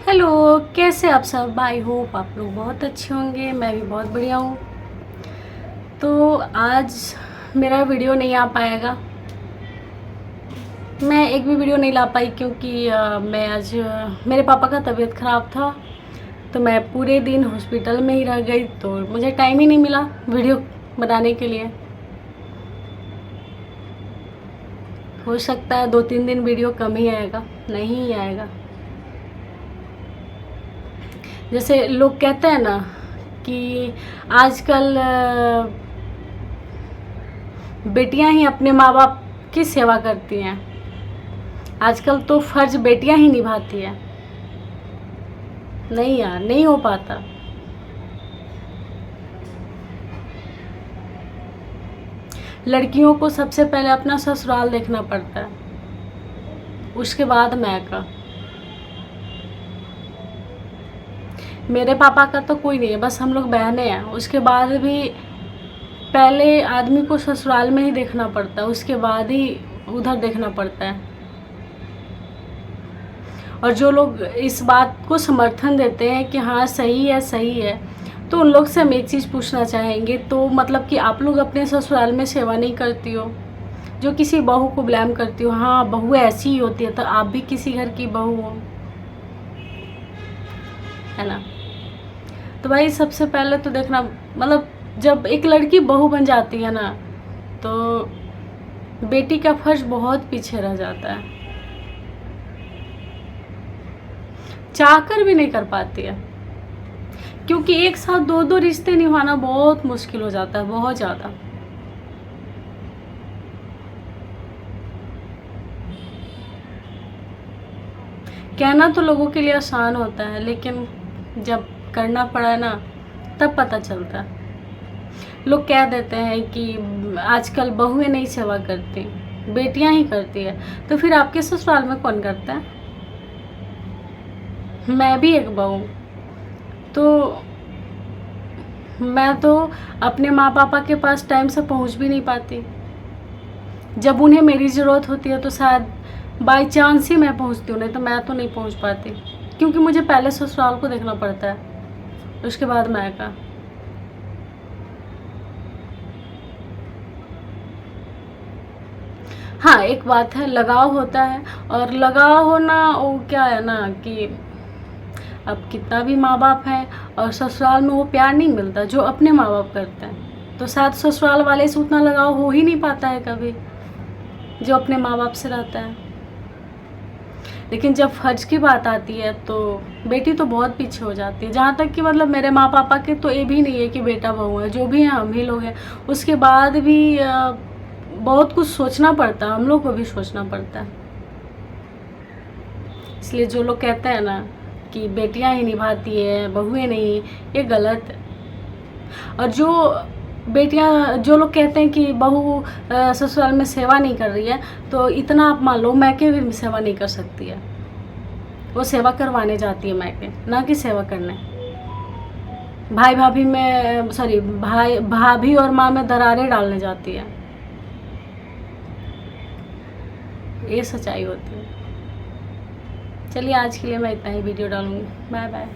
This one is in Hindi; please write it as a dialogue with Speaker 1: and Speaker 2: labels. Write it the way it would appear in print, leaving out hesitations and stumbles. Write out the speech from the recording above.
Speaker 1: हेलो, कैसे आप सब। आई होप आप लोग बहुत अच्छे होंगे। मैं भी बहुत बढ़िया हूँ। तो आज मेरा वीडियो नहीं आ पाएगा। मैं एक भी वीडियो नहीं ला पाई क्योंकि मैं आज मेरे पापा का तबीयत ख़राब था, तो मैं पूरे दिन हॉस्पिटल में ही रह गई, तो मुझे टाइम ही नहीं मिला वीडियो बनाने के लिए। हो सकता है 2-3 दिन वीडियो कम ही आएगा, नहीं ही आएगा। जैसे लोग कहते हैं ना कि आजकल बेटियां ही अपने माँ बाप की सेवा करती हैं। आजकल तो फर्ज बेटियां ही निभाती हैं। नहीं यार, नहीं हो पाता। लड़कियों को सबसे पहले अपना ससुराल देखना पड़ता है, उसके बाद मायका। मेरे पापा का तो कोई नहीं है, बस हम लोग बहनें हैं। उसके बाद भी पहले आदमी को ससुराल में ही देखना पड़ता है, उसके बाद ही उधर देखना पड़ता है। और जो लोग इस बात को समर्थन देते हैं कि हाँ सही है सही है, तो उन लोग से हम एक चीज़ पूछना चाहेंगे, तो मतलब कि आप लोग अपने ससुराल में सेवा नहीं करती हो? जो किसी बहू को ब्लेम करती हो, हाँ बहू ऐसी ही होती है, तो आप भी किसी घर की बहू हो, है ना? तो भाई सबसे पहले तो देखना, मतलब जब एक लड़की बहू बन जाती है ना, तो बेटी का फर्ज बहुत पीछे रह जाता है। चाहकर भी नहीं कर पाती है, क्योंकि एक साथ दो दो रिश्ते निभाना बहुत मुश्किल हो जाता है, बहुत ज़्यादा। कहना तो लोगों के लिए आसान होता है, लेकिन जब करना पड़ा ना तब पता चलता है। लोग कह देते हैं कि आजकल बहुएं नहीं सेवा करती, बेटियां ही करती है। तो फिर आपके ससुराल में कौन करता है? मैं भी एक बहू, तो मैं तो अपने माँ पापा के पास टाइम से पहुँच भी नहीं पाती। जब उन्हें मेरी ज़रूरत होती है तो शायद बाय चांस ही मैं पहुँचती हूँ, नहीं तो मैं तो नहीं पहुँच पाती, क्योंकि मुझे पहले ससुराल को देखना पड़ता है, उसके बाद मायका। हाँ, एक बात है, लगाव होता है। और लगाव होना वो क्या है ना कि अब कितना भी माँ बाप है और ससुराल में वो प्यार नहीं मिलता जो अपने माँ बाप करते हैं, तो शायद ससुराल वाले से उतना लगाव हो ही नहीं पाता है कभी जो अपने माँ बाप से रहता है। लेकिन जब फर्ज की बात आती है तो बेटी तो बहुत पीछे हो जाती है। जहाँ तक कि मतलब मेरे माँ पापा के तो ये भी नहीं है कि बेटा बहू है, जो भी है हम ही लोग हैं। उसके बाद भी बहुत कुछ सोचना पड़ता है, हम लोग को भी सोचना पड़ता है। इसलिए जो लोग कहते हैं ना कि बेटियां ही निभाती है बहुएं नहीं, ये गलत है। और जो लोग कहते हैं कि बहू ससुराल में सेवा नहीं कर रही है, तो इतना आप मान लो मैके भी सेवा नहीं कर सकती है। वो सेवा करवाने जाती है मैके, ना कि सेवा करने। भाई भाभी में सॉरी भाई भाभी और माँ में दरारें डालने जाती है, ये सच्चाई होती है। चलिए आज के लिए मैं इतना ही वीडियो डालूँगी। Bye bye.